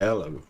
Hello.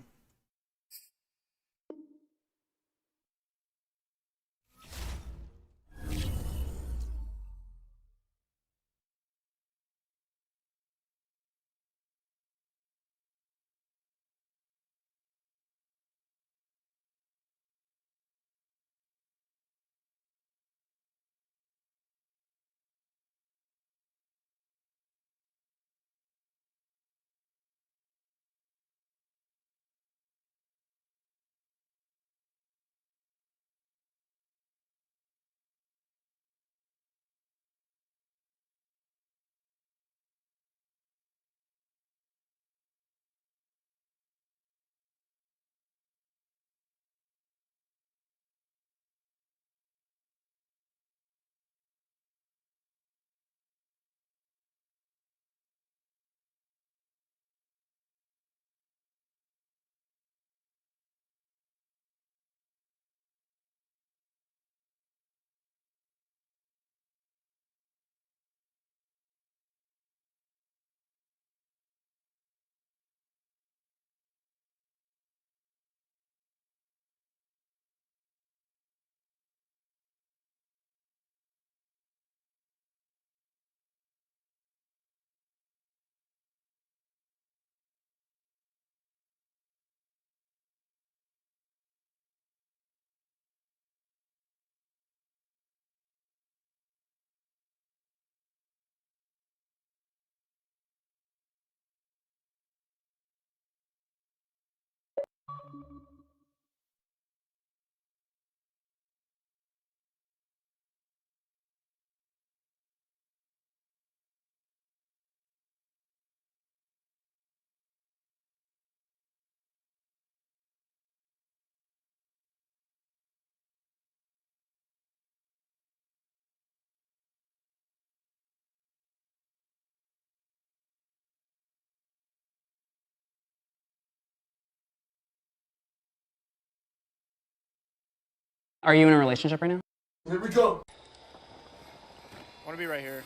Are you in a relationship right now? Here we go. I want to be right here.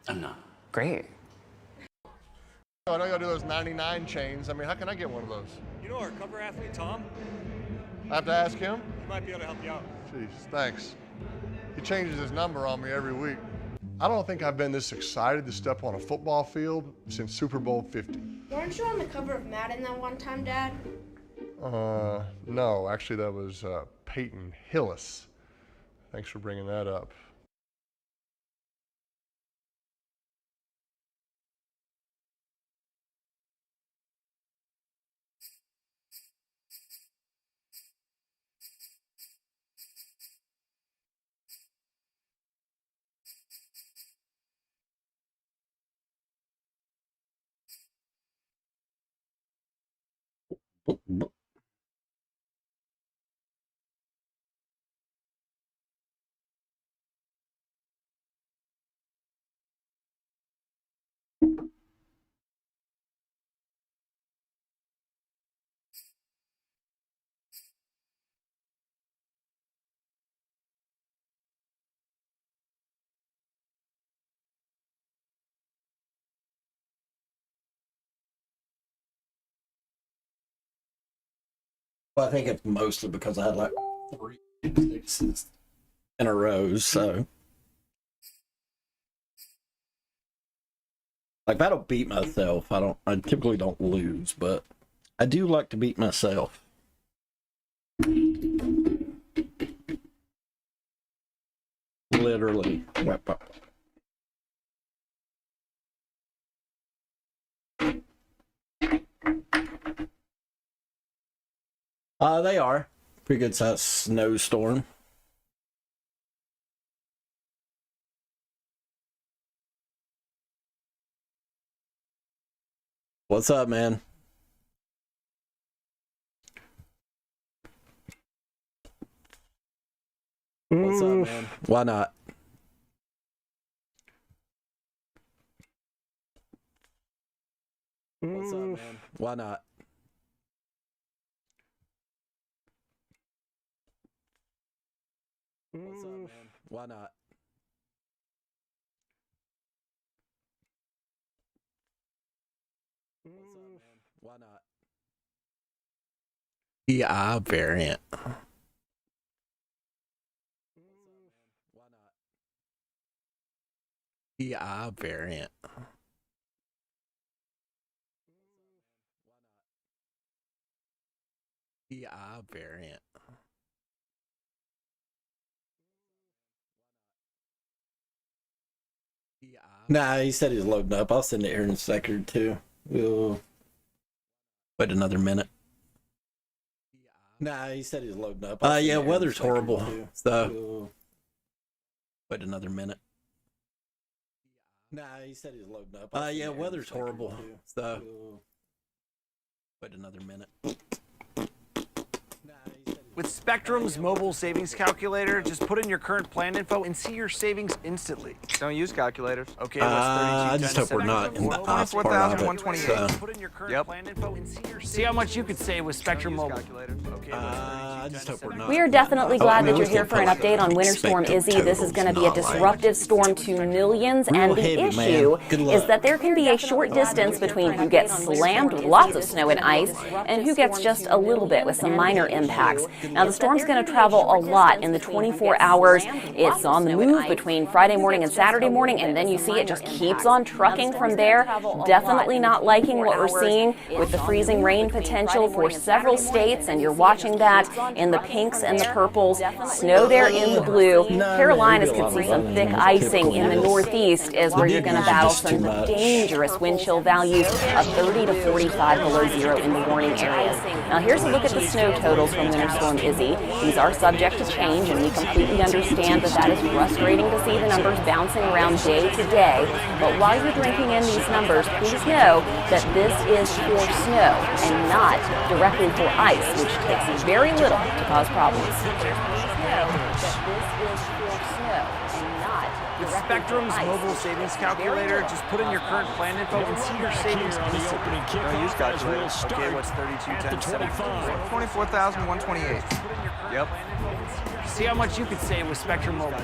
I'm not. Great. I know y'all do those 99 chains. I mean, how can I get one of those? You know our cover athlete, Tom? I have to ask him? He might be able to help you out. Jeez, thanks. He changes his number on me every week. I don't think I've been this excited to step on a football field since Super Bowl 50. Weren't you on the cover of Madden that one time, Dad? No, actually that was Peyton Hillis. Thanks for bringing that up. Well, I think it's mostly because I had like 3 6s in a row, so like if I don't beat myself, I typically don't lose, but I do like to beat myself. Literally. They are. Pretty good sized snowstorm. What's up, man? What's up, man? Why not? What's up, man? Why not? What's up, man? Why not? What's up, man? Why not? PI variant. Why not? PI variant. PI variant. Nah, he said he's loading up. I'll send it here in a second or two. We'll wait another minute. Nah, he said he's loading up. Yeah, weather's horrible. So wait another minute. Nah, he said he's loading up. Yeah, weather's horrible. So wait another minute. With Spectrum's mobile savings calculator, just put in your current plan info and see your savings instantly. Don't use calculators. Okay, what's 32 I just hope we're not in the ops part of it. 24,128. So, Put in your current plan info and see how much you could save with Spectrum Mobile. Okay, I just hope we're not. We are definitely glad that you're here for an update on Winter Storm Izzy. This is going to be a disruptive storm to millions, and the issue is that there can be a short distance between who gets slammed with lots of snow and ice and who gets just a little bit with some minor impacts. Now, the storm's going to travel a lot in the 24 hours. It's on the move between Friday morning and Saturday morning, and then you see it just keeps on trucking from there. Definitely not liking what we're seeing with the freezing rain potential for several states, and you're watching that in the pinks and the purples. Snow there in the blue. Carolinas could see some thick icing in the northeast is where you're going to battle some dangerous wind chill values of 30 to 45 below zero in the warning areas. Now, here's a look at the snow totals from Winter Storm Izzy. These are subject to change, and we completely understand that is frustrating to see the numbers bouncing around day to day. But while you're drinking in these numbers, please know that this is for snow and not directly for ice, which takes very little to cause problems. With Spectrum's mobile savings calculator, just put in your current plan info and see your savings instantly. Don't use calculators. Okay, what's 32 times 7? 24,128. Yep. See how much you could save with Spectrum Mobile.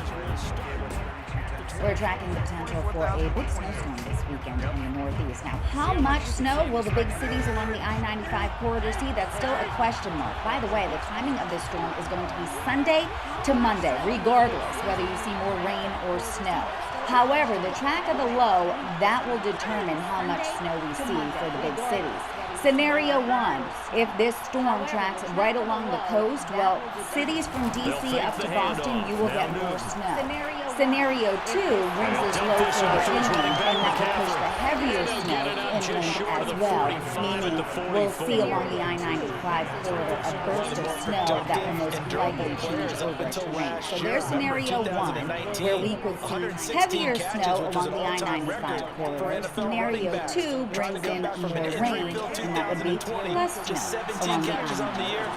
We're tracking the potential for a big snowstorm this weekend in the Northeast. Now, how much snow will the big cities along the I-95 corridor see? That's still a question mark. By the way, the timing of this storm is going to be Sunday to Monday, regardless whether you see more rain or snow. However, the track of the low, that will determine how much snow we see for the big cities. Scenario 1, if this storm tracks right along the coast, well, cities from D.C. up to Boston, you will get more snow. Scenario 2 brings this low further inland, and that will push the heavier snow inland as well, meaning we'll see along the I-95 corridor a burst of snow that will most likely change over to rain. So there's scenario 1, where we could see heavier snow along the I-95 corridor. Scenario 2 brings in more rain, and that would be less snow along the I-95 corridor.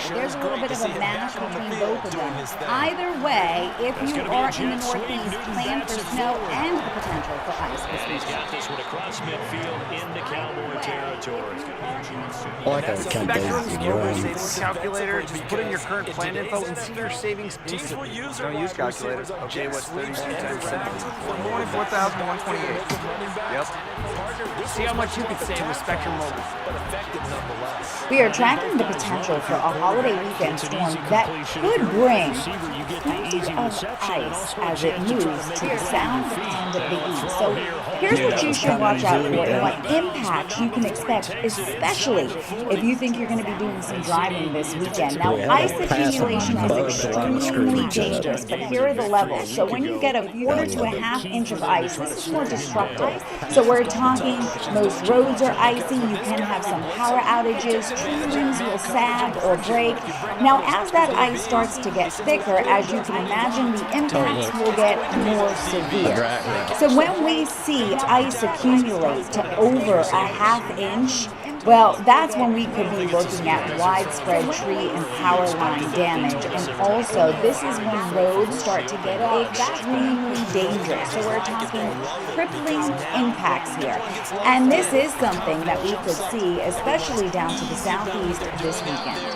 There's a little bit of a mash between both of them. Either way, if you are in the Northeast, plan for snow and the potential for ice this weekend. I like how we kind of Spectrum's go mobile around. savings calculator, just put in your current plan info and see your savings instantly. Don't use calculators. Okay, what's 32 times 7? 24,128. Yep. See how much you could save with Spectrum Mobile. We are tracking the potential for a holiday weekend storm that could bring plenty of ice as it moves to the south and the east. So here's what you should watch out for and what impacts you can expect, especially if you think you're going to be doing some driving this weekend. Now, ice accumulation is extremely dangerous, but here are the levels. So when you get a quarter to a half inch of ice, this is more disruptive. So we're talking most roads are icy. You can have some power outages. Tree limbs will sag or break. Now, as that ice starts to get thicker, as you can imagine, the impacts will get more severe. So when we see ice accumulate to over a half inch, well, that's when we could be looking at widespread tree and power line damage. And also, this is when roads start to get extremely dangerous. So we're talking crippling impacts here. And this is something that we could see, especially down to the southeast this weekend.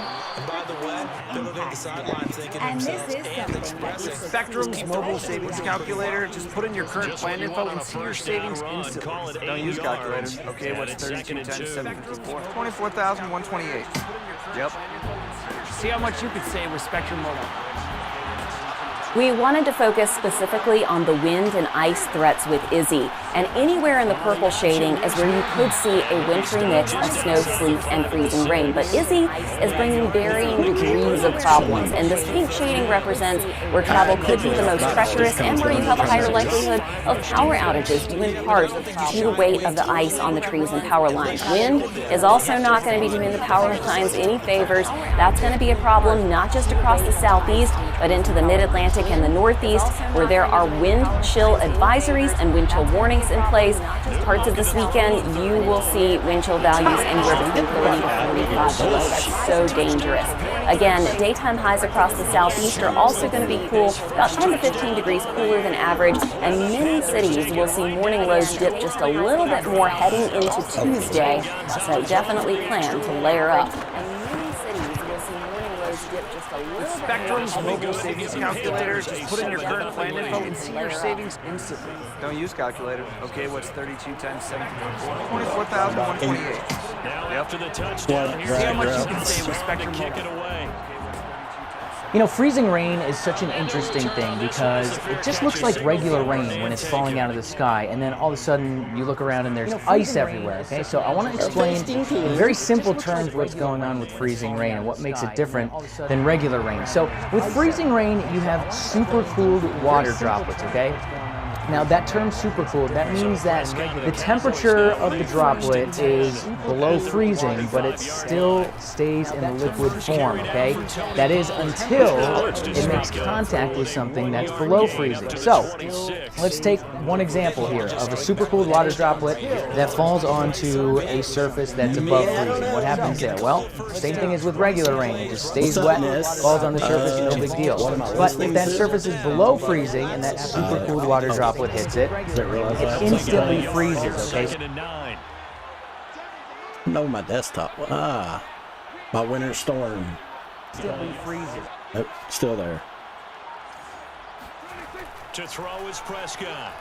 And this is something that we Spectrum's mobile savings calculator. Just put in your current plan info and see your savings instantly. Don't use calculators. Okay, what's 32 times 754? 24,128. Yep. See how much you could save with Spectrum Mobile. We wanted to focus specifically on the wind and ice threats with Izzy, and anywhere in the purple shading is where you could see a wintry mix of snow, sleet, and freezing rain. But Izzy is bringing varying degrees of problems, and this pink shading represents where travel could be the most treacherous and where you have a higher likelihood of power outages due in part to the weight of the ice on the trees and power lines. Wind is also not going to be doing the power lines any favors. That's going to be a problem not just across the southeast, but into the mid-Atlantic and the Northeast, where there are wind chill advisories and wind chill warnings in place. Parts of this weekend, you will see wind chill values anywhere between 30 to 45 below. That's so dangerous. Again, daytime highs across the southeast are also going to be cool, about 10 to 15 degrees cooler than average, and many cities will see morning lows dip just a little bit more heading into Tuesday, so definitely plan to layer up. Spectrum's mobile savings calculator. Just put in your current plan info and see your savings instantly. Don't use calculators. Okay, what's 32 times 754? 24,128. After the touchdown, See how much you can save with Spectrum kick it Mobile. away. You know, freezing rain is such an interesting thing because it just looks like regular rain when it's falling out of the sky, and then all of a sudden you look around and there's ice everywhere, okay? So I want to explain in very simple terms what's going on with freezing rain and what makes it different than regular rain. So with freezing rain, you have supercooled water droplets, okay? Now that term supercooled, that means that the temperature of the droplet is below freezing, but it still stays in the liquid form, okay? That is until it makes contact with something that's below freezing. So, let's take one example here of a supercooled water droplet that falls onto a surface that's above freezing. What happens there? Well, same thing as with regular rain. It just stays wet, falls on the surface, no big deal. But if that surface is below freezing and that supercooled water droplet hits it, it instantly freezes, okay? No, my desktop. My winter storm. Instantly freezes. Nope, still there. To throw is Prescott.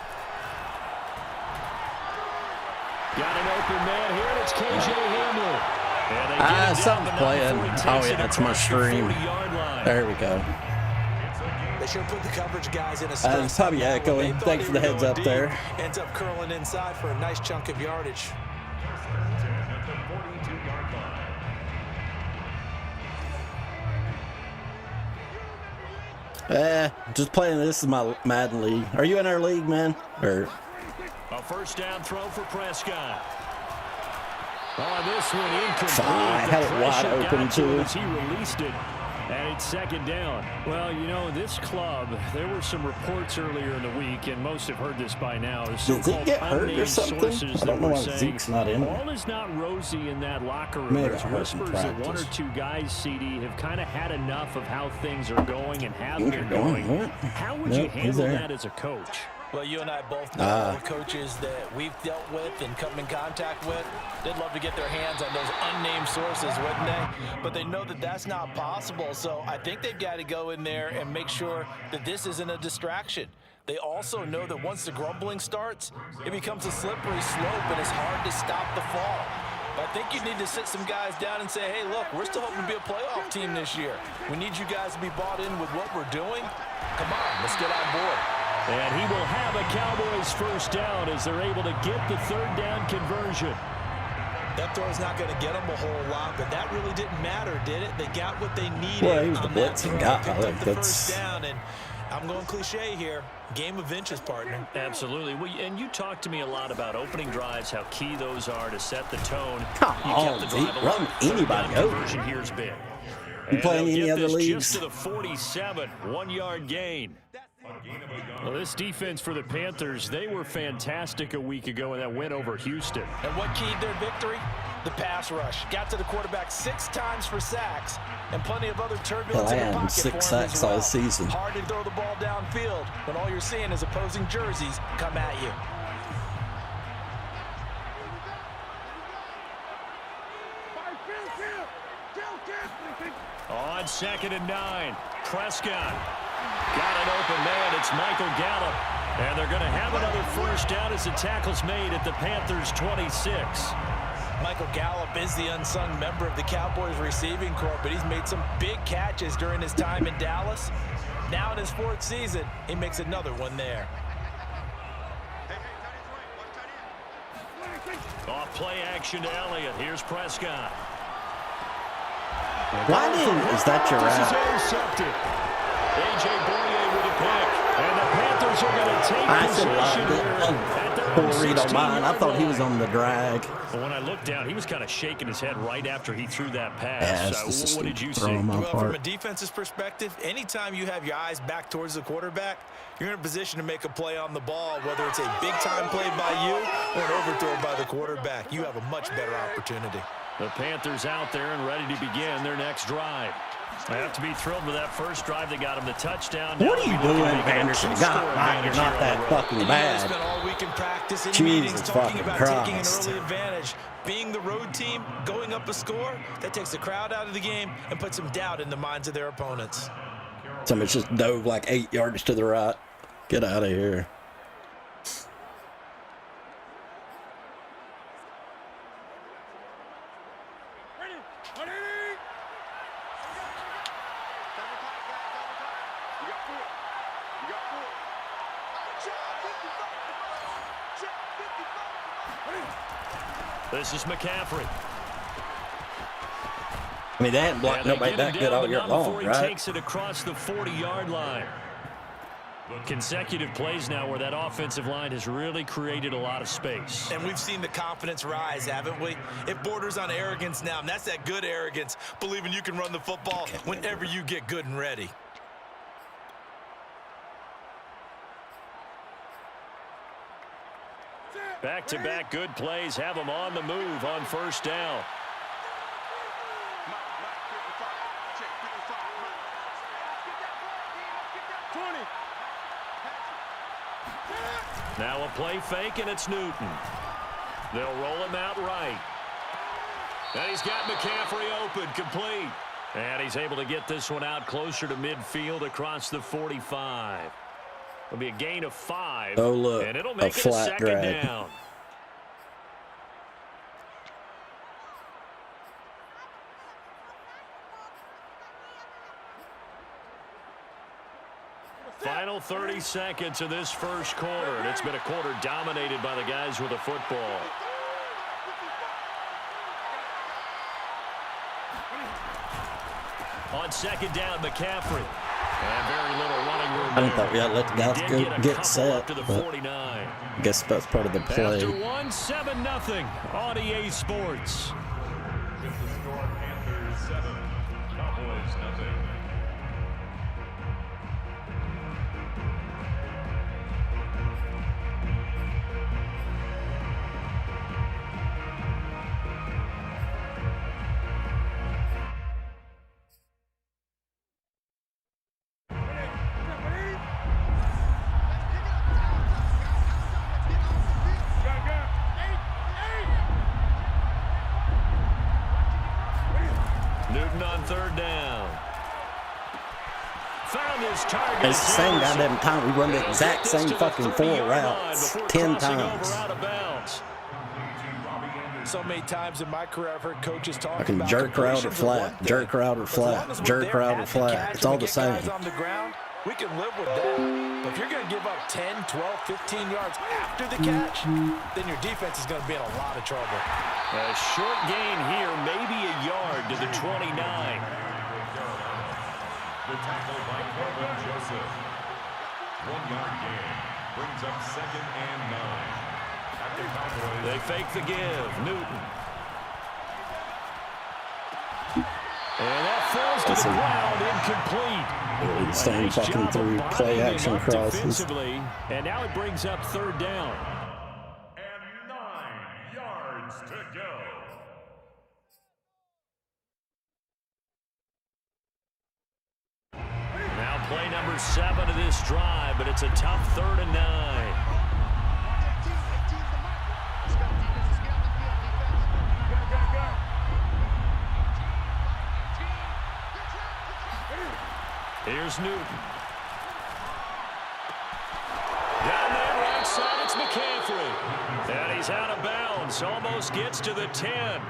Got an open man here, and it's KJ Hamler. Something's playing. Oh yeah, that's my stream. There we go. They should put the coverage guys in a It's probably echoing. Thanks for the heads up there. Ends up curling inside for a nice chunk of yardage. Just playing. This is my Madden league. Are you in our league, man? Or a first down throw for Prescott. Oh, this one incomplete. I had it wide open too. He released it. And it's second down. Well, you know, this club, there were some reports earlier in the week, and most have heard this by now. Did Zeke get hurt or something? I don't know why Zeke's not in all is not rosy in that locker room. There's whispers that one or two guys, CD, have kind of had enough of how things are going and have been going. How would you handle that as a coach? Well, you and I both know the coaches that we've dealt with and come in contact with. They'd love to get their hands on those unnamed sources, wouldn't they? But they know that that's not possible. So I think they've got to go in there and make sure that this isn't a distraction. They also know that once the grumbling starts, it becomes a slippery slope and it's hard to stop the fall. But I think you need to sit some guys down and say, hey, look, we're still hoping to be a playoff team this year. We need you guys to be bought in with what we're doing. Come on, let's get on board. And he will have a Cowboys first down as they're able to get the third down conversion. That throw's not going to get them a whole lot, but that really didn't matter, did it? They got what they needed. Well, he was the blitzing guy. Picked up the first down, and I'm going cliche here. Game of inches, partner. Absolutely. Well, and you talked to me a lot about opening drives, how key those are to set the tone. Come on, Zeke. Run anybody over. Conversion here's big. You playing any other leagues? Just to the 47, 1-yard gain. Well, this defense for the Panthers, they were fantastic a week ago in that win over Houston. And what keyed their victory? The pass rush. Got to the quarterback 6 times for sacks and plenty of other turbulence in the pocket 6 sacks all season. Hard to throw the ball downfield when all you're seeing is opposing jerseys come at you. On 2nd and 9, Prescott. Got an open man. It's Michael Gallup. And they're going to have another first down as the tackle's made at the Panthers' 26. Michael Gallup is the unsung member of the Cowboys receiving corps, but he's made some big catches during his time in Dallas. Now in his 4th season, he makes another one there. Off play action to Elliott. Here's Prescott. Why is that your This is route? intercepted. A.J. Bournier with a pick. And the Panthers are going to take possession here at their Poor own read on mine. I thought he was 16-yard on the drag. line. When I looked down, he was kind of shaking his head right after he threw that pass. Yeah, this is What did you throw see? him Well, apart. from a defense's perspective, anytime you have your eyes back towards the quarterback, you're in a position to make a play on the ball, whether it's a big-time play by you or an overthrow by the quarterback. You have a much better opportunity. The Panthers out there and ready to begin their next drive. They have to be thrilled with that first drive. They got him the touchdown. What are you doing, Anderson? God, you're not that fucking Spent bad. all week in practice and Jesus meetings talking fucking about taking an Christ. early advantage. Being the road team, going up a score, that takes the crowd out of the game and puts some doubt in the minds of their opponents. Somebody just dove like 8 yards to the right. Get out of here. This is McCaffrey. I mean, they hadn't blocked And they nobody get that him good down, all but year not long, before he right? takes it across the 40-yard line. Consecutive plays now where that offensive line has really created a lot of space. And we've seen the confidence rise, haven't we? It borders on arrogance now, and that's that good arrogance, believing you can run the football whenever you get good and ready. Back-to-back good plays have them on the move on first down. Now a play fake, and it's Newton. They'll roll him out right. And he's got McCaffrey open, complete. And he's able to get this one out closer to midfield across the 45. It'll be a gain of 5. Oh, look, and it'll a make it a flat second drag. down. Final 30 seconds of this first quarter, and it's been a quarter dominated by the guys with the football. On second down, McCaffrey. And very little running room I didn't there. thought we had to let the guys Did go a get couple set, up to the but 49. I guess that's part of the play. After one, 7-0 on EA Sports. With the score, Panthers 7, Cowboys 0. Newton on third down. Found his target. It's the same goddamn time. We run the exact same fucking 4 routes 10 times. So many times in my career, I've heard coaches talk I can about jerk route or completions are one flat, thing, jerk route or but as long flat, as we're jerk there route at or the flat. catch It's and all we the get guys same. on the ground, we can live with that. But if you're going to give up 10, 12, 15 yards after the catch, then your defense is going to be in a lot of trouble. A short gain here, maybe a yard to the 29. The tackle by Corbin Joseph. 1-yard gain brings up 2nd and 9. After Cowboys. They fake the give. Newton. And that falls to the ground, incomplete. Same Nice fucking job of through binding play him action up crosses. defensively. And now it brings up third down. And 9 yards to go. Now play number 7 of this drive, but it's a tough 3rd and 9. Here's Newton. Down there right side, it's McCaffrey. And he's out of bounds. Almost gets to the 10.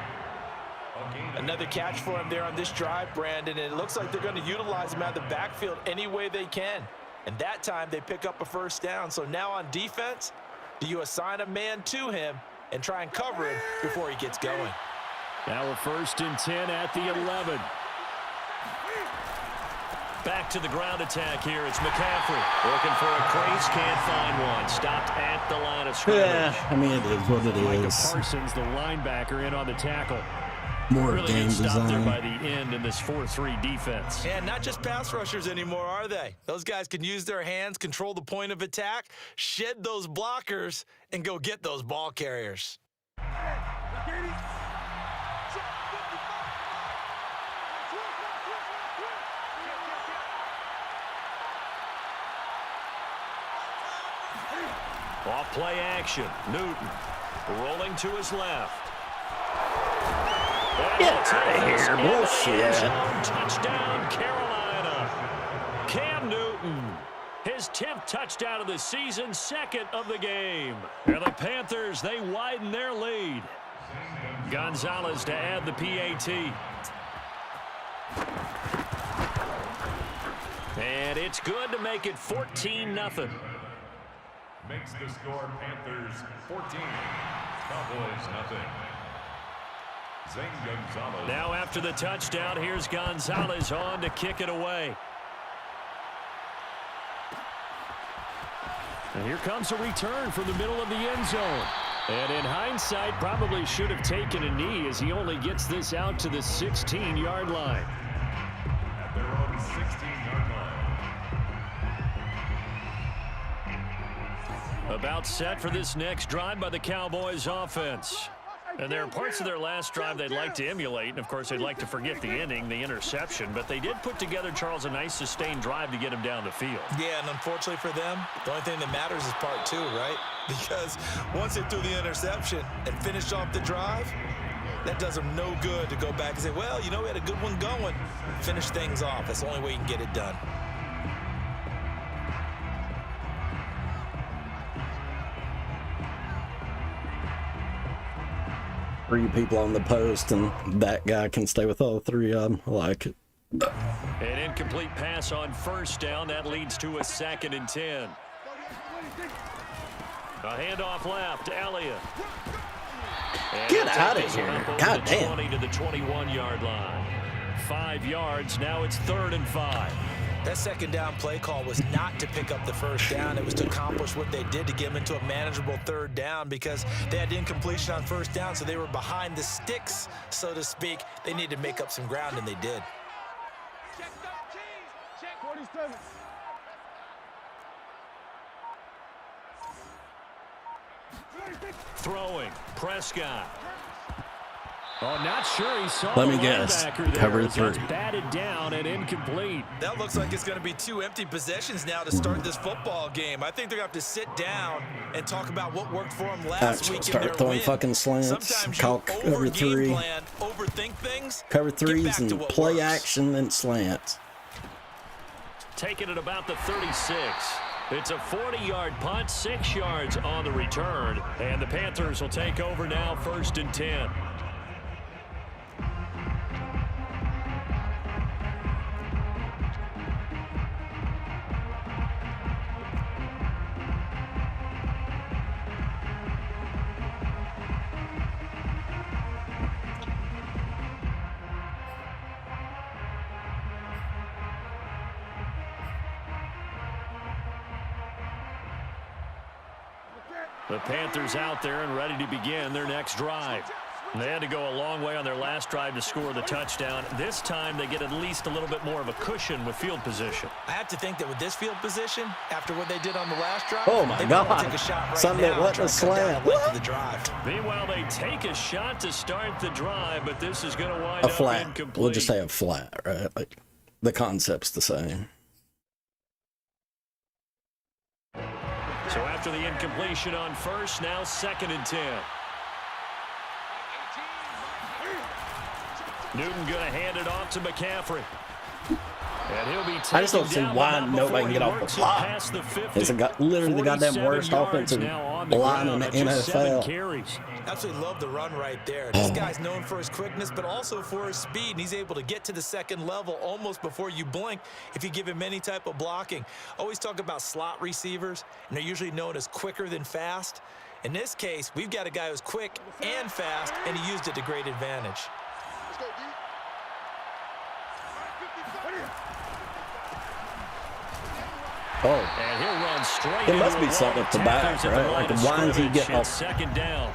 Another catch for him there on this drive, Brandon. And it looks like they're going to utilize him out of the backfield any way they can. And that time they pick up a first down. So now on defense, do you assign a man to him and try and cover him before he gets going? Now a 1st and 10 at the 11. Back to the ground attack here. It's McCaffrey looking for a crease. Can't find one. Stopped at the line of scrimmage. Yeah, I mean, it is what it Micah is. Parsons, the linebacker, in on the tackle. More really game good stop there design. by the end in this 4-3 defense. And not just pass rushers anymore, are they? Those guys can use their hands, control the point of attack, shed those blockers, and go get those ball carriers. Off play action. Newton rolling to his left. Get out of here, bullshit. Touchdown, Carolina. Cam Newton, his 10th touchdown of the season, 2nd of the game. And the Panthers, they widen their lead. Gonzalez to add the PAT. And it's good to make it 14-0. Makes the score Panthers 14, Cowboys nothing. Zane Gonzalez. Now after the touchdown, here's Gonzalez on to kick it away. And here comes a return from the middle of the end zone. And in hindsight, probably should have taken a knee as he only gets this out to the 16-yard line. At their own 16-yard line. About set for this next drive by the Cowboys offense. And there are parts of their last drive they'd like to emulate. And, of course, they'd like to forget the ending, the interception. But they did put together, Charles, a nice sustained drive to get him down the field. Yeah, and unfortunately for them, the only thing that matters is part 2, right? Because once they threw the interception and finished off the drive, that does them no good to go back and say, well, you know, we had a good one going. Finish things off. That's the only way you can get it done. Three people on the post, and that guy can stay with all three of them. I like it. An incomplete pass on 1st down. That leads to a 2nd and 10. A handoff left. Elliott. Get out of here. God damn. 20 to the 21-yard line. 5 yards. Now it's 3rd and 5. That 2nd down play call was not to pick up the 1st down. It was to accomplish what they did to get them into a manageable 3rd down because they had incompletion on 1st down, so they were behind the sticks, so to speak. They needed to make up some ground, and they did. Throwing. Prescott. Oh, not sure he saw Let the me guess. linebacker there. Cover So 3. it's batted down and incomplete. That looks like it's going to be 2 empty possessions now to start this football game. I think they're going to have to sit down and talk about what worked for them last week in their Start throwing win. fucking slants. Sometimes Call you cover over 3. game plan, overthink things. Cover Get 3s back to and what play works. action, then slants. Taking it about the 36. It's a 40-yard punt, 6 yards on the return. And the Panthers will take over now, 1st and 10. The Panthers out there and ready to begin their next drive. They had to go a long way on their last drive to score the touchdown. This time they get at least a little bit more of a cushion with field position. I have to think that with this field position, after what they did on the last drive, Oh my they might want to God. take a shot right Something now that wasn't and try a and cut down slant. the length of the drive. Meanwhile, they take a shot to start the drive, but this is going to wind A up flat. incomplete. We'll just say a flat, right? Like, the concept's the same. So after the incompletion on 1st, now 2nd and 10. Newton going to hand it off to McCaffrey. And he'll be I just don't see taken down, why but not nobody can get before he off works the it block. past the 50. It's literally the goddamn 47 worst yards offensive now on the line in ground the on just 7 NFL. carries. Absolutely love the run right there. This guy's known for his quickness, but also for his speed, and he's able to get to the second level almost before you blink if you give him any type of blocking. Always talk about slot receivers, and they're usually known as quicker than fast. In this case, we've got a guy who's quick and fast, and he used it to great advantage. Oh, And he'll run straight it must into be the something wall. at the back, Tackers at the right? line Like, of why is he scrimmage. getting It's off? second down.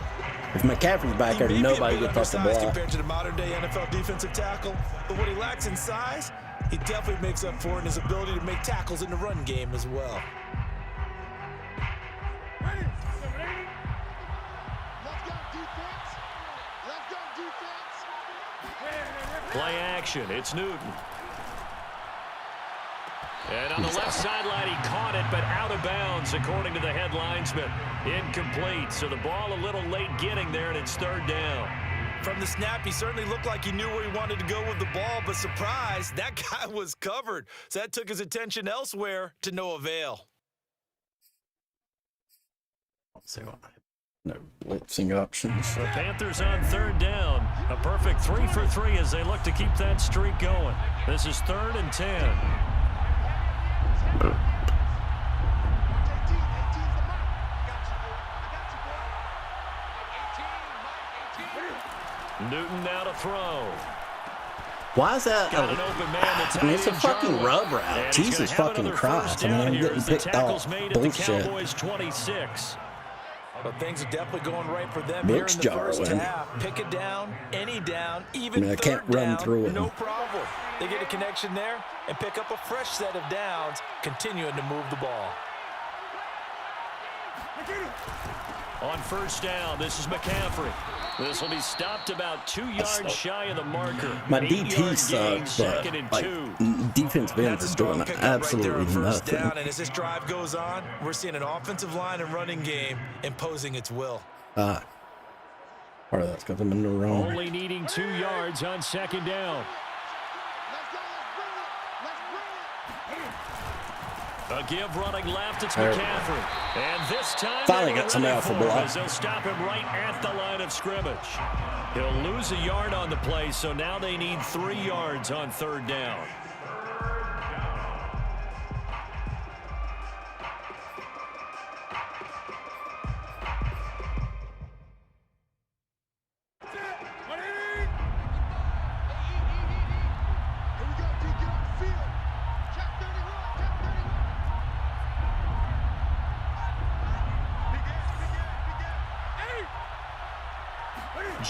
If McCaffrey's back there, nobody gets off the Undersized block. compared to the modern-day NFL defensive tackle, but what he lacks in size, he definitely makes up for it in his ability to make tackles in the run game as well. Play action. It's Newton. And on the left sideline, he caught it, but out of bounds, according to the head linesman. Incomplete. So the ball a little late getting there, and it's third down. From the snap, he certainly looked like he knew where he wanted to go with the ball, but surprise, that guy was covered. So that took his attention elsewhere to no avail. No blitzing options. The Panthers on third down. A perfect 3 for 3 as they look to keep that streak going. This is 3rd and 10. Newton now to throw. Why is that? Got an open man that's I mean, it's a Ian fucking Jarwin. rub route. And he's Jesus gonna have fucking another Christ. first I mean, down I'm here getting as the picked tackle's off. made at the Bullshit. Cowboys 26. But things are definitely going right for them Looks here in the first Jarwin. half. Pick it down, any down, even I mean, I can't third run down, through it. no problem. They get a connection there and pick up a fresh set of downs, continuing to move the ball. On first down, this is McCaffrey. This will be stopped about 2 yards shy of the marker. My 8 DT yard gain, sucks, but 2nd and like 2. defensive ends is doing absolutely First nothing. down, and as this drive goes on, we're seeing an offensive line and running game imposing its will. Part of that's because I'm in the wrong. Only needing 2 yards on second down. A give running left, it's McCaffrey. And this time finally they got somebody ready off the for him block. as they'll stop him right at the line of scrimmage. He'll lose a yard on the play, so now they need 3 yards on third down.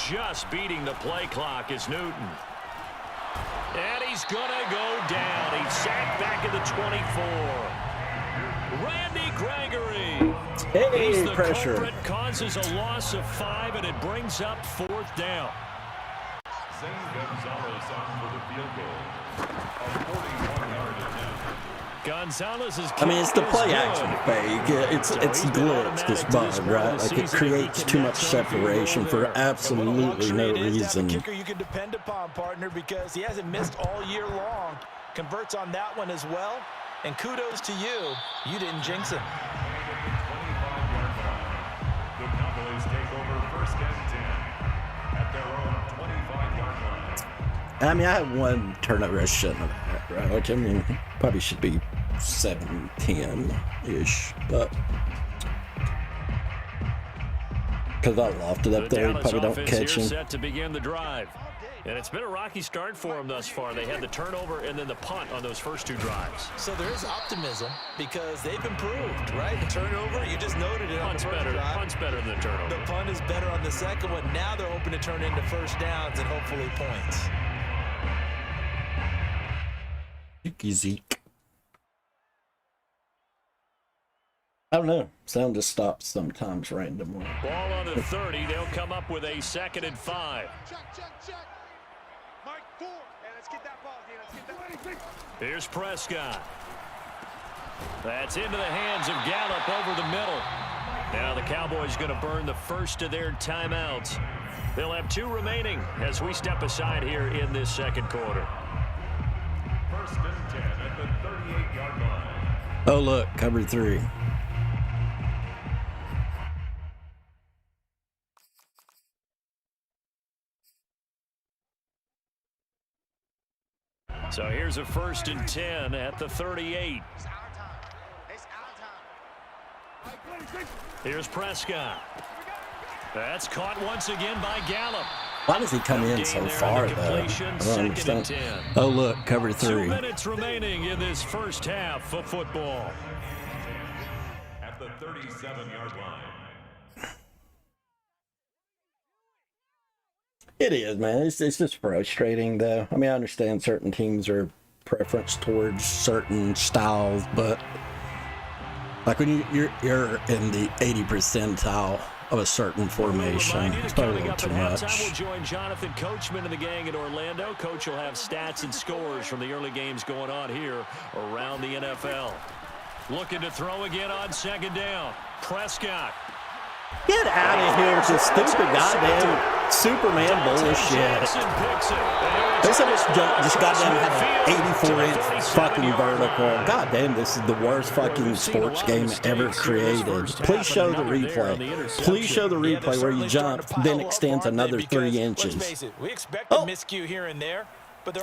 Just beating the play clock is Newton. And he's going to go down. He's sacked back at the 24. Randy Gregory. Hey, He's the pressure. culprit, causes a loss of 5, and it brings up 4th down. Zane Gonzalez on for the field goal. A 41-yard attempt. Gonzalez's I mean, it's the kick play is action good. fake. It's glitch, this bug, right? Like, it creates too much separation for absolutely no reason. Kicker you can depend upon, partner, because he hasn't missed all year long. Converts on that one as well. And kudos to you. You didn't jinx it. 25-yard line. The Cowboys take over 1st and 10 at their own 25-yard line. I mean, I had one turnover I shouldn't have had, right? Like, I mean, probably should be 7-10-ish, but because I lofted up there, you probably don't catch him. Set to begin the drive. And it's been a rocky start for them thus far. They had the turnover and then the punt on those first 2 drives. So there is optimism because they've improved, right? The turnover, you just noted it on the first drive. Punt's better than the turnover. The punt is better on the second one. Now they're hoping to turn into first downs and hopefully points. Zeke. I don't know. Sound just stops sometimes randomly. Ball on the 30. They'll come up with a 2nd and 5. Check. Mike 4. Hey, let's get that ball again. Let's get that. Here's Prescott. That's into the hands of Gallup over the middle. Now the Cowboys going to burn the first of their timeouts. They'll have 2 remaining as we step aside here in this second quarter. First and 10 at the 38-yard line. Oh, look, cover 3. So here's a first and 10 at the 38. Here's Prescott. That's caught once again by Gallup. Why does he come in so far, though? I don't understand. Oh, look, cover 3. 2 minutes remaining in this first half of football. At the 37-yard line. It is, man. It's just frustrating, though. I mean, I understand certain teams are preference towards certain styles, but like when you're in the 80 percentile of a certain formation, it's probably a little too much. We'll join Jonathan Coachman and the gang in Orlando. Coach will have stats and scores from the early games going on here around the NFL. Looking to throw again on second down. Prescott. Get out of here with this stupid goddamn Superman bullshit. This just goddamn had an 84-inch fucking vertical. Goddamn, this is the worst fucking sports game ever created. Please show the replay. Please show the replay where you jump, then extends another 3 inches. We expect a miscue here and there.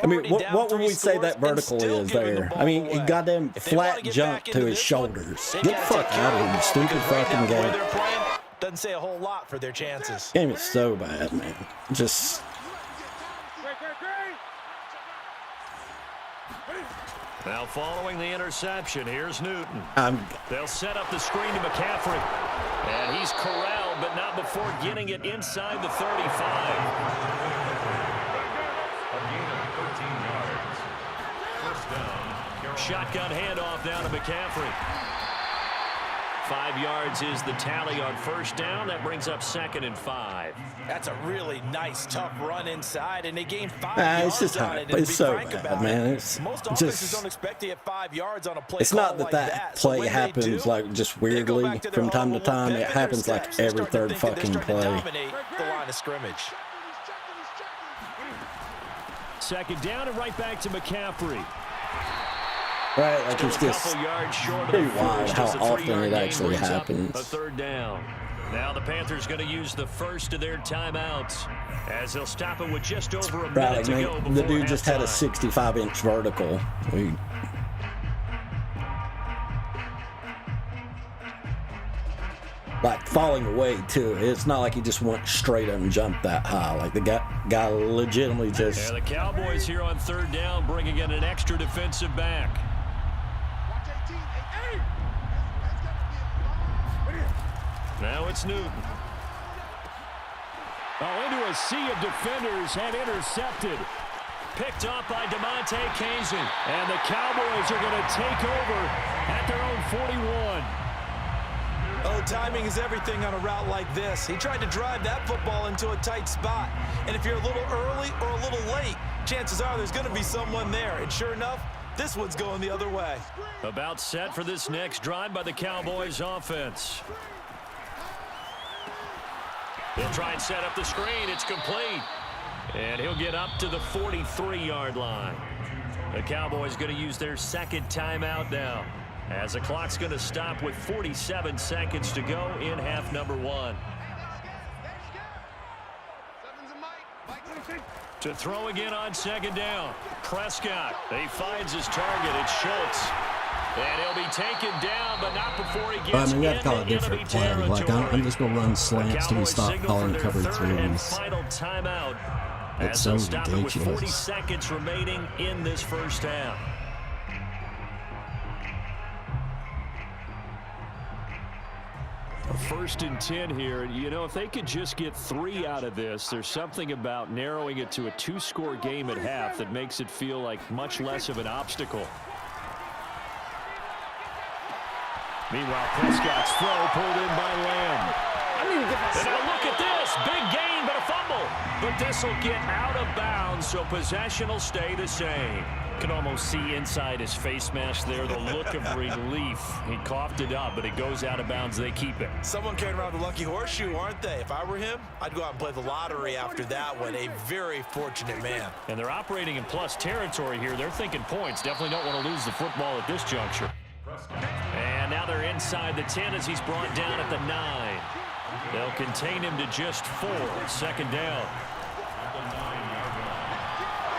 I mean, what would we say that vertical is there? I mean, a goddamn flat jump to his shoulders. Get the fuck out of here, you stupid fucking game. Doesn't say a whole lot for their chances. Game is so bad, man. Just. Now following the interception, here's Newton. They'll set up the screen to McCaffrey. And he's corralled, but not before getting it inside the 35. Shotgun handoff down to McCaffrey. 5 yards is the tally on first down. That brings up 2nd and 5. That's a really nice, tough run inside, and they gained 5 yards it's just on it. It's so bad, man. It's most just. offenses don't expect to get 5 yards on a play. It's not like that play happens like just weirdly from time to time. It happens like every third fucking play. Dominate the line of scrimmage. 2nd down and right back to McCaffrey. Right, like it's just pretty wild how often it actually happens. A 3rd down. Now the Panthers going to use the first of their timeouts as they'll stop it with just over a minute to go before the dude just had a halftime. 65-inch vertical. Like falling away too. It's not like he just went straight up and jumped that high. Like the guy legitimately just. Yeah, the Cowboys here on 3rd down, bringing in an extra defensive back. Now it's Newton. Oh, into a sea of defenders and intercepted. Picked off by DeMonte Kazin. And the Cowboys are going to take over at their own 41. Oh, timing is everything on a route like this. He tried to drive that football into a tight spot. And if you're a little early or a little late, chances are there's going to be someone there. And sure enough, this one's going the other way. About set for this next drive by the Cowboys offense. They'll try and set up the screen. It's complete. And he'll get up to the 43-yard line. The Cowboys going to use their 2nd timeout now, as the clock's going to stop with 47 seconds to go in half number 1. To throw again on 2nd down. Prescott. He finds his target. It's Schultz. And he'll be taken down, but not before he gets we got to call a different play. Like, I'm just going to run slants till we stop calling cover 3s. Final timeout. It's so stop it with 40 ridiculous. seconds remaining in this first half. A 1st and 10 here. You know, if they could just get 3 out of this, there's something about narrowing it to a 2-score game at half that makes it feel like much less of an obstacle. Meanwhile, Prescott's throw pulled in by Lamb. And now look at this. Big gain, but a fumble. But this will get out of bounds, so possession will stay the same. can almost see inside his face mask there, the look of relief. He coughed it up, but it goes out of bounds. They keep it. Someone carrying around the lucky horseshoe, aren't they? If I were him, I'd go out and play the lottery after that one. A very fortunate man. And they're operating in plus territory here. They're thinking points. Definitely don't want to lose the football at this juncture. And now they're inside the 10 as he's brought down at the 9. They'll contain him to just 4. Second down.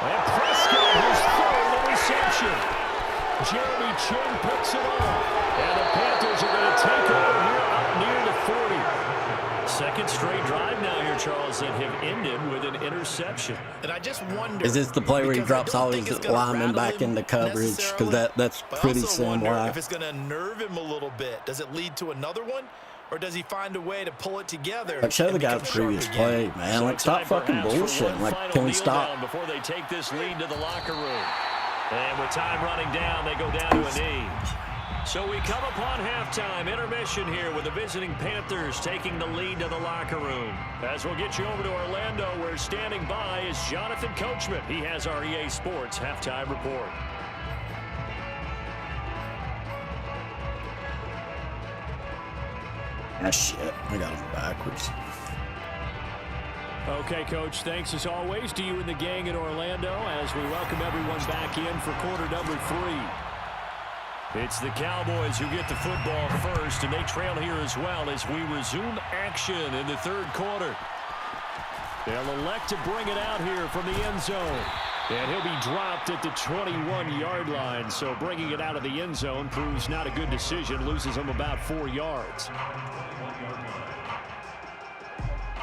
And Prescott has thrown the reception. Jeremy Chin picks it up. And the Panthers are going to take over here up near the 40. Second straight drive now here, Charles, that have ended with an interception. And I just wonder, is this the play where he drops all his linemen back into coverage? Because that's pretty similar. If it's going to nerve him a little bit, does it lead to another one? Or does he find a way to pull it together? Like, show the guy the previous play, man. So like, stop fucking bullshit. Like, can we stop? Before they take this lead to the locker room. And with time running down, they go down to a knee. So we come upon halftime intermission here with the visiting Panthers taking the lead to the locker room. As we'll get you over to Orlando, where standing by is Jonathan Coachman. He has our EA Sports halftime report. Ah, shit. I got him backwards. Okay, Coach, thanks as always to you and the gang in Orlando as we welcome everyone back in for quarter number 3. It's the Cowboys who get the football first, and they trail here as well as we resume action in the third quarter. They'll elect to bring it out here from the end zone. And he'll be dropped at the 21-yard line, so bringing it out of the end zone proves not a good decision, loses him about 4 yards.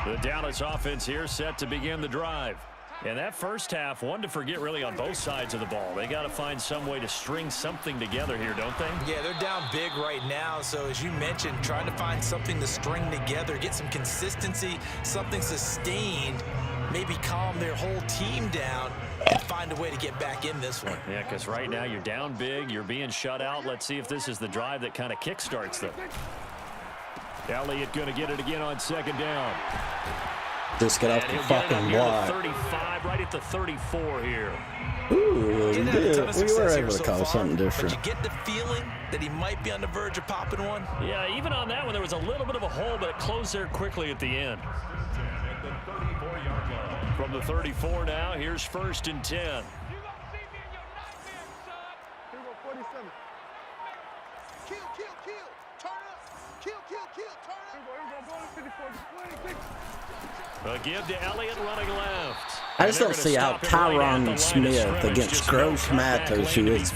The Dallas offense here set to begin the drive. And that first half, one to forget really on both sides of the ball. They got to find some way to string something together here, don't they? Yeah, they're down big right now. So as you mentioned, trying to find something to string together, get some consistency, something sustained, maybe calm their whole team down and find a way to get back in this one. Yeah, because right now you're down big, you're being shut out. Let's see if this is the drive that kind of kickstarts them. Elliott going to get it again on second down. Just get off the fucking block. 35, right at the 34 here. Ooh, we were able to call something different. But you get the feeling that he might be on the verge of popping one? Yeah, even on that one, there was a little bit of a hole, but it closed there quickly at the end. From the 34 now, here's 1st and 10. A give to Elliott running left. I just don't see how Tyron Smith against Gross Matos, who is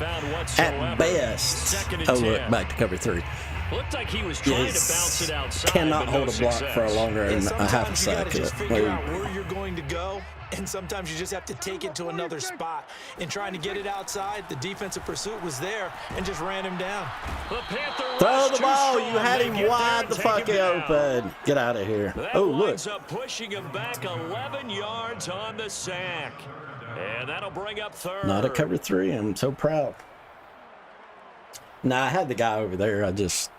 at best a look back to cover 3. Looked like he was trying to bounce it outside. Cannot hold a block for a longer than a half a second. You just figure out where you're going to go, and sometimes you just have to take it to another spot. In trying to get it outside, the defensive pursuit was there and just ran him down. Throw the ball. You had him wide the fuck open. Get out of here. Oh, look. Up pushing him back 11 yards on the sack. And that'll bring up 3rd. Not a cover 3. I'm so proud. Nah, I had the guy over there. I just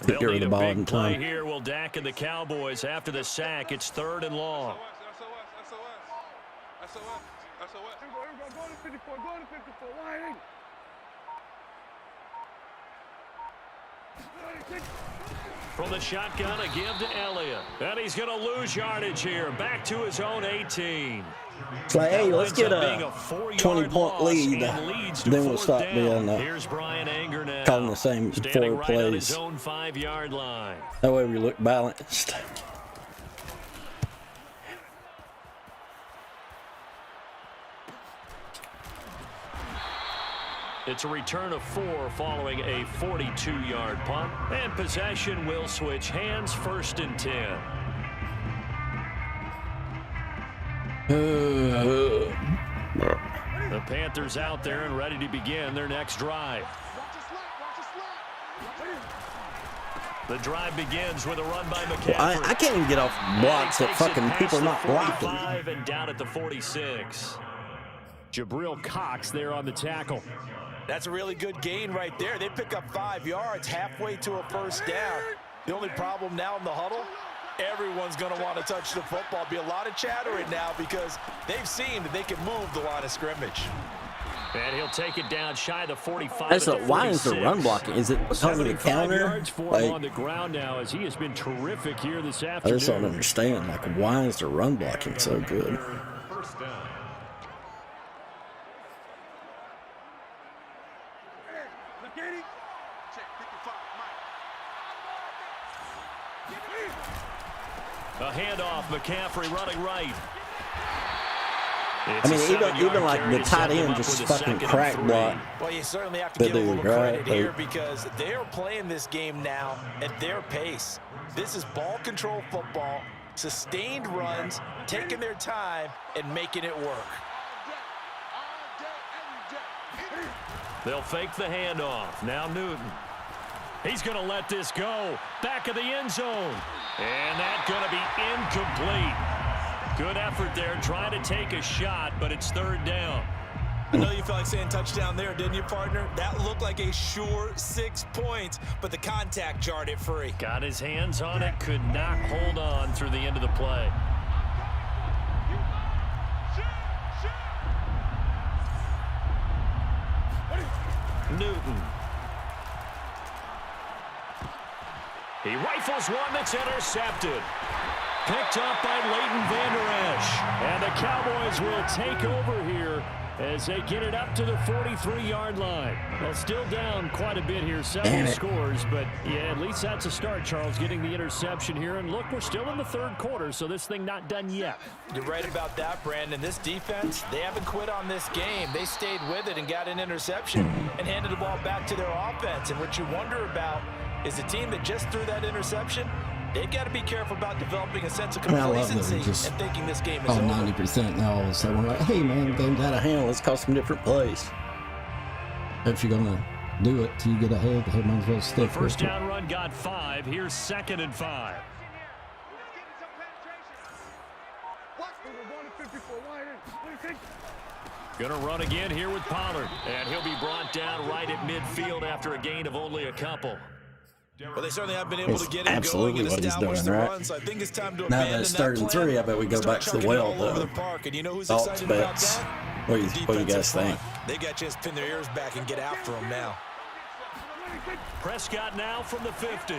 couldn't get rid of the ball in time. Here will Dak and the Cowboys after the sack. It's 3rd and long. From the shotgun, a give to Elliott. And he's going to lose yardage here. Back to his own 18. It's like, hey, let's get a 20-point lead. Then we'll stop being calling the same 4 plays. That way we look balanced. It's a return of 4 following a 42-yard punt. And possession will switch hands, 1st and 10. The Panthers out there and ready to begin their next drive. The drive begins with a run by McCaffrey. Well, I can't even get off blocks that fucking people are not blocking. And down at the 46. Jabril Cox there on the tackle. That's a really good gain right there. They pick up 5 yards halfway to a 1st down. The only problem now in the huddle, everyone's going to want to touch the football. Be a lot of chattering now because they've seen that they can move the line of scrimmage. And he'll take it down shy of the 45. That's why is the run blocking? Is it because of the counter? Yards for him on the ground now, as he has been terrific here this afternoon. I just don't understand. Like, why is the run blocking so good? First down. A handoff, McCaffrey running right. I mean, even like the tight end just fucking crack block. Well, you certainly have to give them a little credit here because they are playing this game now at their pace. This is ball control football, sustained runs, taking their time and making it work. They'll fake the handoff. Now Newton. He's going to let this go. Back of the end zone. And that's going to be incomplete. Good effort there, trying to take a shot, but it's third down. I know you felt like saying touchdown there, didn't you, partner? That looked like a sure 6 points, but the contact jarred it free. Got his hands on it, could not hold on through the end of the play. Newton. He rifles one that's intercepted. Picked up by Leighton Vander Esch. And the Cowboys will take over here as they get it up to the 43-yard line. Well, still down quite a bit here, 7 scores, but yeah, at least that's a start, Charles, getting the interception here. And look, we're still in the third quarter, so this thing not done yet. You're right about that, Brandon. This defense, they haven't quit on this game. They stayed with it and got an interception and handed the ball back to their offense. And what you wonder about is the team that just threw that interception, they've got to be careful about developing a sense of complacency and thinking this game is over. 90% now all of a sudden we're like, hey man, game's out of hand, let's call some different plays. If you're gonna do it till you get ahead, the might as well stick. The first down run got 5. Here's 2nd and 5. Gonna run again here with Pollard, and he'll be brought down right at midfield after a gain of only a couple. Well, they certainly have been able to get it going and establish the run, so I think it's time to abandon that plan. Now that it's 3rd and 3, I bet we go back to the well, though. And you know who's Thoughts, excited about bets. that? What do you guys think? They got a chance to pin their ears back and get after them now. Prescott now from the 50.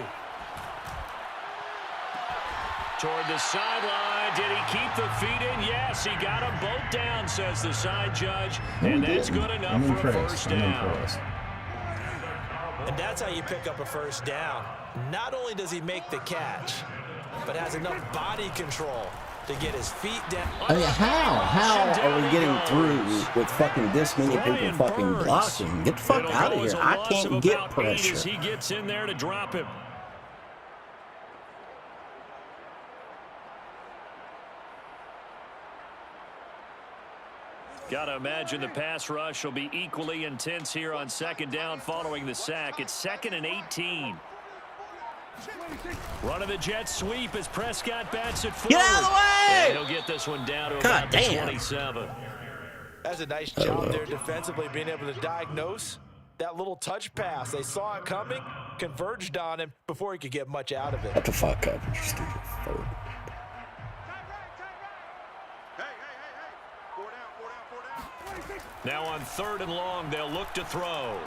Toward the sideline. Did he keep the feet in? Yes, he got them both down, says the side judge. And that's good enough for a first down. And that's how you pick up a first down. Not only does he make the catch, but has enough body control to get his feet down. I mean, how are we getting through with fucking this many people fucking blocking? Get the fuck out of here. I can't get pressure. As he gets in there to drop him. Got to imagine the pass rush will be equally intense here on 2nd down following the sack. It's 2nd and 18. Run of the jet sweep as Prescott bats it forward. Get out of the way! And he'll get this one down to about the 27. That's a nice job there defensively, being able to diagnose that little touch pass. They saw it coming, converged on him before he could get much out of it. What the fuck up, you stupid fool. Now on 3rd and long, they'll look to throw.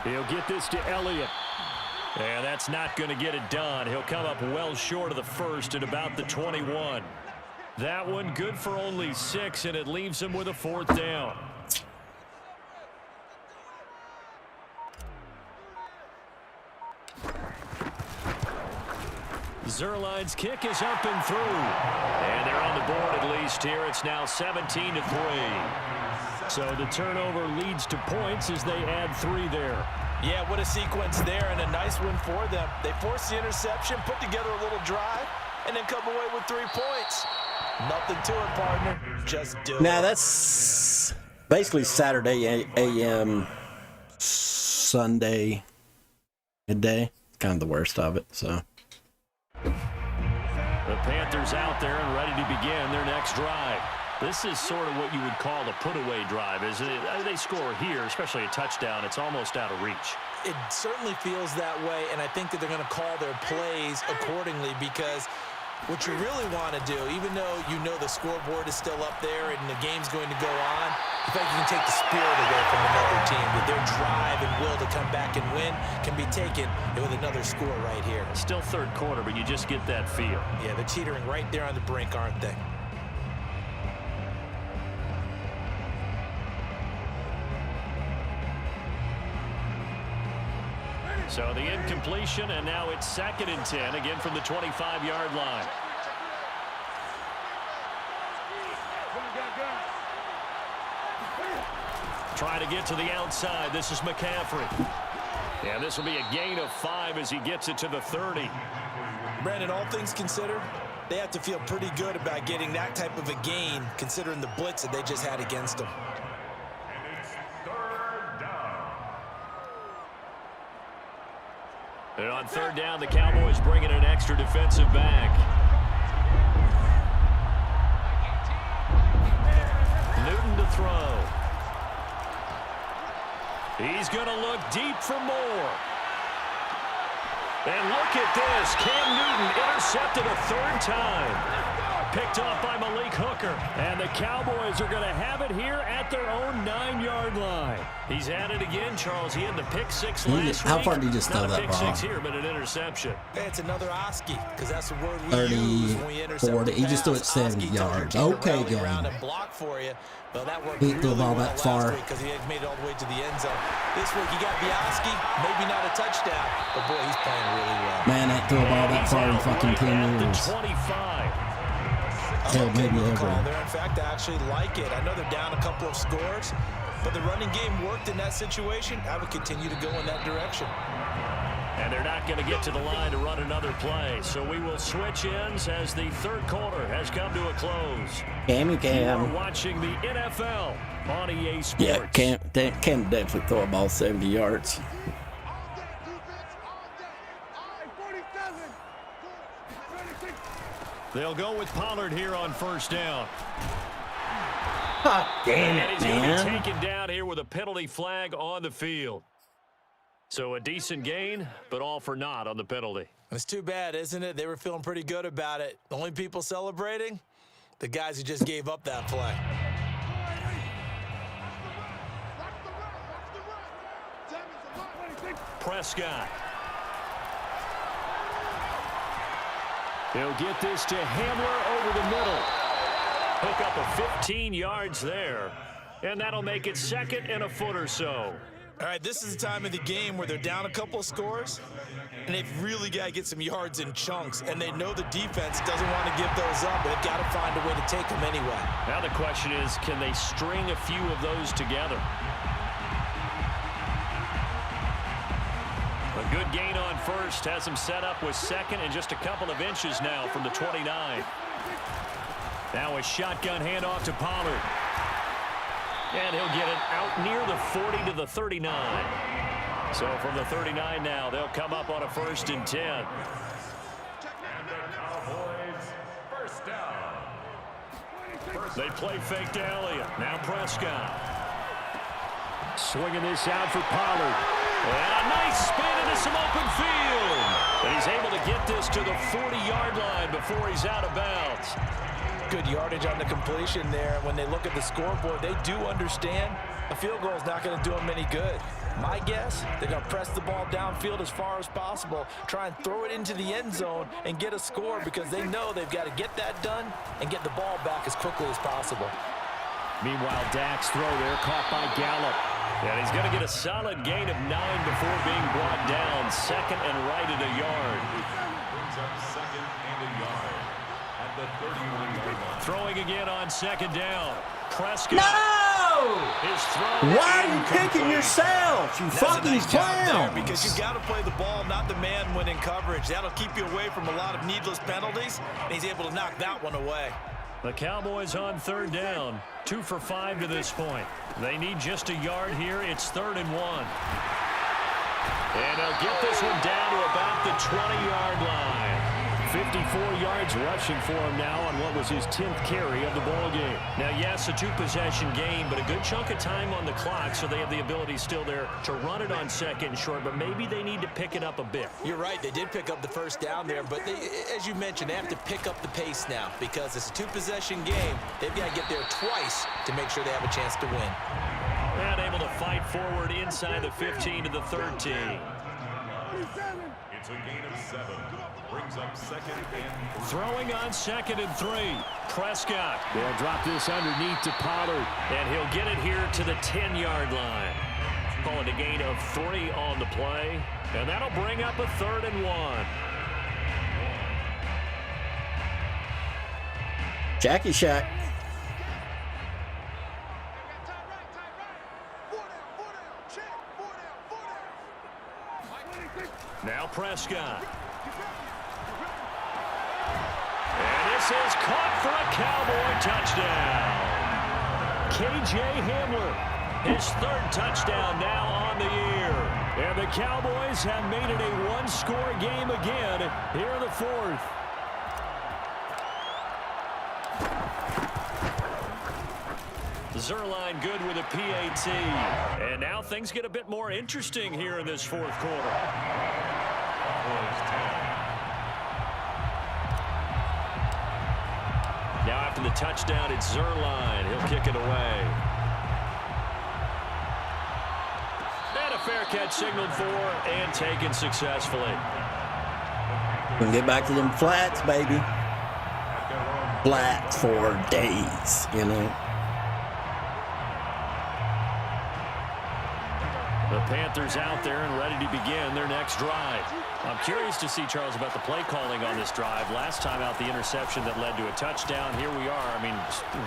He'll get this to Elliott. And that's not going to get it done. He'll come up well short of the first at about the 21. That one good for only 6, and it leaves him with a 4th down. Zerline's kick is up and through. And they're on the board at least here. It's now 17-3. So the turnover leads to points as they add 3 there. Yeah, what a sequence there, and a nice win for them. They forced the interception, put together a little drive, and then come away with 3 points. Nothing to it, partner. Just do it. Now, that's basically Saturday a.m., Sunday midday. Kind of the worst of it, so. The Panthers out there and ready to begin their next drive. This is sort of what you would call the put-away drive, isn't it? They score here, especially a touchdown. It's almost out of reach. It certainly feels that way, and I think that they're going to call their plays accordingly because what you really want to do, even though you know the scoreboard is still up there and the game's going to go on, I think you can take the spirit away from another team. With their drive and will to come back and win can be taken with another score right here. Still third quarter, but you just get that feel. Yeah, they're teetering right there on the brink, aren't they? So the incompletion, and now it's 2nd and 10, again from the 25-yard line. Try to get to the outside. This is McCaffrey. Yeah, this will be a gain of 5 as he gets it to the 30. Brandon, all things considered, they have to feel pretty good about getting that type of a gain, considering the blitz that they just had against them. And on 3rd down, the Cowboys bring in an extra defensive back. Newton to throw. He's going to look deep for more. And look at this. Cam Newton intercepted a 3rd time. Picked off by Malik Hooker. And the Cowboys are going to have it here at their own 9-yard line. He's at it again, Charles. He had the pick 6 last week. How far did he just throw that ball? Not a pick 6 here, but an interception. Hey, it's another Oski, because that's the word we use when we intercept. 40. He just threw it 70 yards. Okay, game. Block for you. Well, that worked he threw the ball that far because he had made it all the way to the end zone. This week he got Oski, maybe not a touchdown, but boy, he's playing really well. Man, that threw a ball that far in fucking 10 years. 25. Hell, maybe ever. There. In fact, I actually like it. I know they're down a couple of scores, but the running game worked in that situation. I would continue to go in that direction. And they're not going to get to the line to run another play. So we will switch ends as the 3rd quarter has come to a close. Cam. You're watching the NFL on EA Sports. Yeah, Cam definitely throw a ball 70 yards. They'll go with Pollard here on 1st down. God damn it, and he's going to be taken down here with a penalty flag on the field. So a decent gain, but all for naught on the penalty. It's too bad, isn't it? They were feeling pretty good about it. The only people celebrating, the guys who just gave up that play. Prescott. He'll get this to Hamler over the middle. Hook up a 15 yards there. And that'll make it 2nd and a foot or so. All right, this is the time of the game where they're down a couple of scores, and they've really got to get some yards in chunks, and they know the defense doesn't want to give those up, but they've got to find a way to take them anyway. Now the question is, can they string a few of those together? A good gain on 1st has them set up with 2nd and just a couple of inches now from the 29. Now a shotgun handoff to Pollard. And he'll get it out near the 40 to the 39. So from the 39 now, they'll come up on a 1st and 10. And the Cowboys, 1st down. They play fake to Elliott. Now Prescott. Swinging this out for Pollard. And a nice spin into some open field. And he's able to get this to the 40-yard line before he's out of bounds. Good yardage on the completion there. When they look at the scoreboard, they do understand a field goal is not going to do them any good. My guess, they're going to press the ball downfield as far as possible, try and throw it into the end zone and get a score because they know they've got to get that done and get the ball back as quickly as possible. Meanwhile, Dak's throw there caught by Gallup. And he's going to get a solid gain of 9 before being brought down. 2nd and right at a yard. Brings up 2nd and a yard at the 31-yard line. Throwing again on 2nd down. Prescott. No! His throw. Why are you picking yourself, you fucking clown? Because you got to play the ball, not the man when in coverage. That'll keep you away from a lot of needless penalties, and he's able to knock that one away. The Cowboys on 3rd down. 2 for 5 to this point. They need just a yard here. It's 3rd and 1. And they'll get this one down to about the 20-yard line. 54 yards rushing for him now on what was his 10th carry of the ball game. Now, yes, a two-possession game, but a good chunk of time on the clock, so they have the ability still there to run it on second and short, but maybe they need to pick it up a bit. You're right. They did pick up the first down there, but as you mentioned, they have to pick up the pace now because it's a two-possession game. They've got to get there twice to make sure they have a chance to win. And able to fight forward inside the 15 to the 13. It's a gain of 7. Brings up 2nd and 3. Throwing on 2nd and 3. Prescott. They'll drop this underneath to Pollard, and he'll get it here to the 10-yard line. Call it a gain of 3 on the play, and that'll bring up a 3rd and 1. Jackie Shack. Now Prescott. And this is caught for a Cowboy touchdown. K.J. Hamler, his 3rd touchdown now on the year. And the Cowboys have made it a one-score game again here in the 4th. Zerline good with a PAT. And now things get a bit more interesting here in this 4th quarter. Now after the touchdown, it's Zerline. He'll kick it away. And a fair catch signaled for and taken successfully. We'll get back to them flats, baby. Flats for days, you know. The Panthers out there and ready to begin their next drive. I'm curious to see, Charles, about the play calling on this drive. Last time out, the interception that led to a touchdown. Here we are. I mean,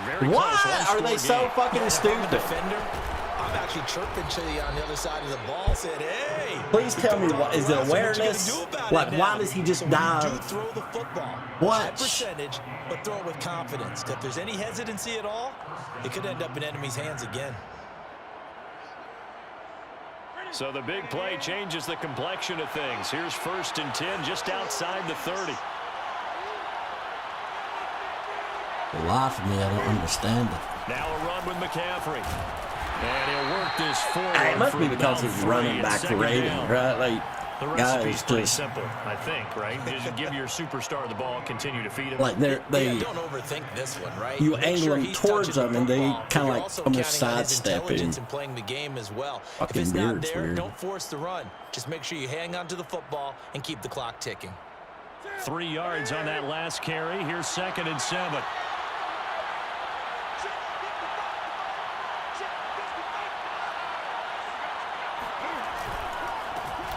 very close. Why are they so fucking stupid? Defender, I'm actually chirping to you on the other side of the ball. Said, hey. Please tell me, what is it? Awareness? Like, why does he just dive? Do throw the football. What? High percentage, but throw it with confidence. If there's any hesitancy at all, it could end up in enemy's hands again. So the big play changes the complexion of things. Here's 1st and 10 just outside the 30. The life of me, I don't understand it. Now a run with McCaffrey. And he'll work this forward. It must be because he's running back for rating, right? Like, the recipe's pretty simple, I think, right? Just give your superstar the ball, continue to feed him. Like, don't overthink this one, right? You angle them towards them, and they kind of like almost sidestep in. And playing the game as well. Fucking if it's not beard's there, weird. don't force the run. Just make sure you hang on to the football and keep the clock ticking. 3 yards on that last carry. Here's 2nd and 7.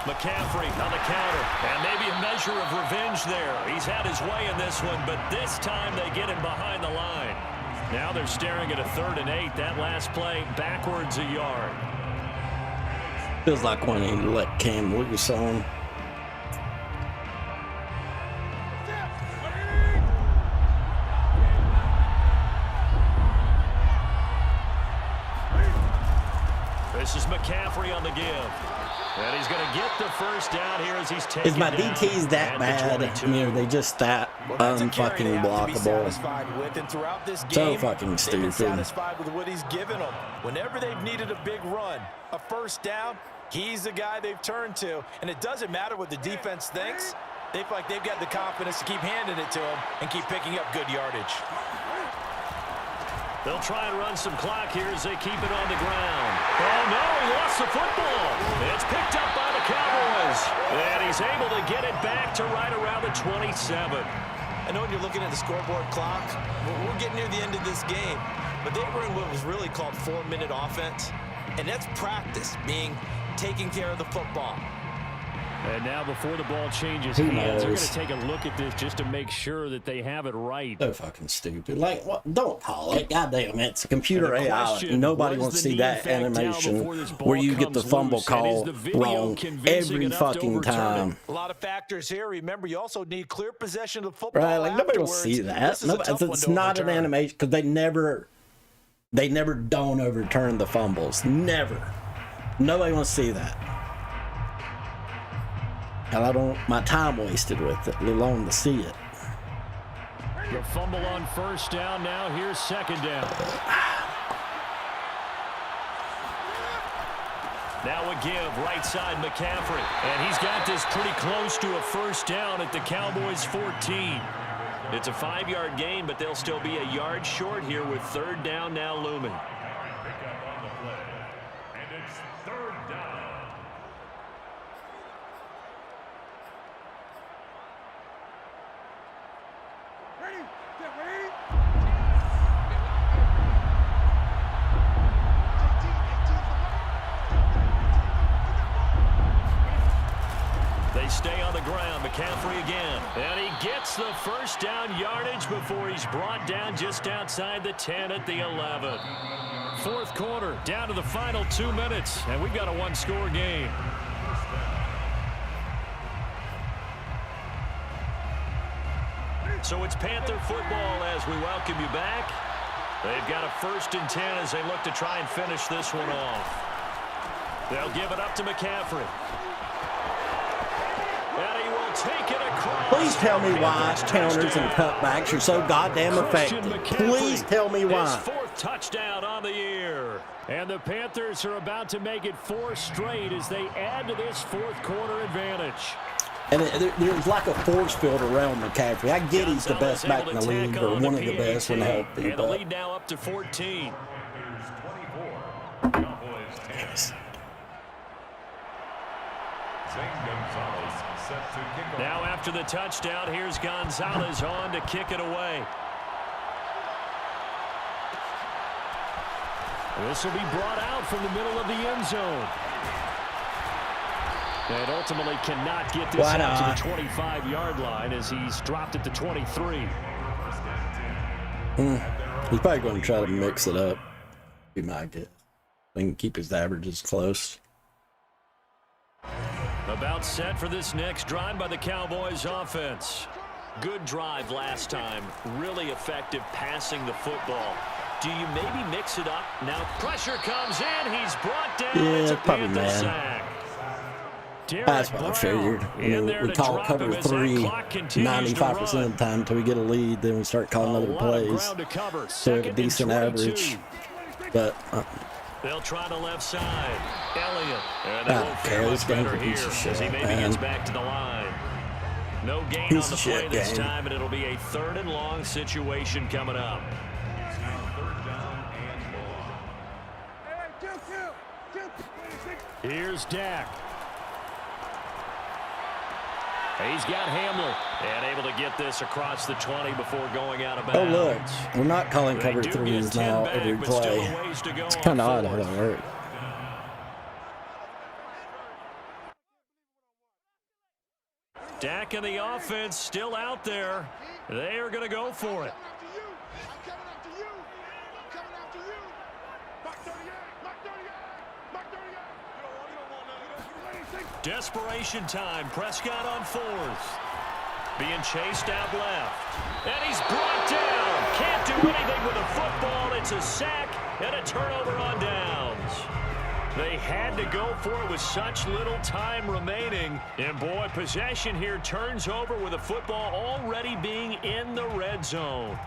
McCaffrey on the counter, and maybe a measure of revenge there. He's had his way in this one, but this time they get him behind the line. Now they're staring at a 3rd and 8. That last play backwards a yard. Feels like when he let Cam loose on. This is McCaffrey on the give. And he's going to get the first down here as he's taken. Is my DTs that bad? I mean, are they just that unfucking blockable? So fucking stupid. Satisfied with what he's given them. Whenever they've needed a big run, a first down, he's the guy they've turned to. And it doesn't matter what the defense thinks. They feel like they've got the confidence to keep handing it to him and keep picking up good yardage. They'll try and run some clock here as they keep it on the ground. Oh, no, he lost the football. It's picked up by the Cowboys. And he's able to get it back to right around the 27. I know when you're looking at the scoreboard clock, we're getting near the end of this game. But they were in what was really called 4-minute offense. And that's practice, taking care of the football. And now before the ball changes hands, they're going to take a look at this just to make sure that they have it right. So fucking stupid. Like, what? Don't call it. Goddamn, it's a computer AI. Nobody wants to see that animation where you get the fumble call wrong every fucking time. A lot of factors here. Remember, you also need clear possession of the football. Right, like nobody will see that. It's not an animation because they never don't overturn the fumbles. Never. Nobody wants to see that. Hell, I don't want my time wasted with it, let alone to see it. The fumble on first down. Now here's second down. Now a give, right side McCaffrey. And he's got this pretty close to a first down at the Cowboys' 14. It's a 5-yard gain, but they'll still be a yard short here with third down now looming. And it's third down. Ready? Get ready? They stay on the ground. McCaffrey again. And he gets the first down yardage before he's brought down just outside the 10 at the 11. Fourth quarter, down to the final 2 minutes, and we've got a one-score game. So it's Panther football as we welcome you back. They've got a 1st and 10 as they look to try and finish this one off. They'll give it up to McCaffrey. And he will take it across. Please tell me why counters and cutbacks are so goddamn effective. Please tell me why. His 4th touchdown on the year. And the Panthers are about to make it 4 straight as they add to this 4th quarter advantage. And there's like a force field around McCaffrey. I get he's the best back in the league, or one of the best when healthy. And the lead now up to 14. Now after the touchdown, here's Gonzalez on to kick it away. This will be brought out from the middle of the end zone. And ultimately cannot get this out to the 25-yard line as he's dropped at the 23. He's probably going to try to mix it up. Be my guess. He can keep his averages close. About set for this next drive by the Cowboys offense. Good drive last time. Really effective passing the football. Do you maybe mix it up? Now pressure comes in. He's brought down. Yeah, it's a probably Panther man. sack. That's what I figured. We call it cover 3 95% of the time until we get a lead. Then we start calling other plays. So we have a decent average. But they'll try the left side. Elliott. And I don't care. This game's a piece of shit, as he maybe man. gets back to the line. No gain Piece on the of play shit this game. time, and it'll be a 3rd and long situation coming up. Here's Dak. He's got Hamler and able to get this across the 20 before going out of bounds. oh look, we're not calling cover 3s now every play. It's kind of odd how that works. Dak and the offense still out there. They are going to go for it. Desperation time. Prescott on 4th. Being chased out left. And he's brought down. Can't do anything with a football. It's a sack and a turnover on downs. They had to go for it with such little time remaining. And boy, possession here turns over with a football already being in the red zone.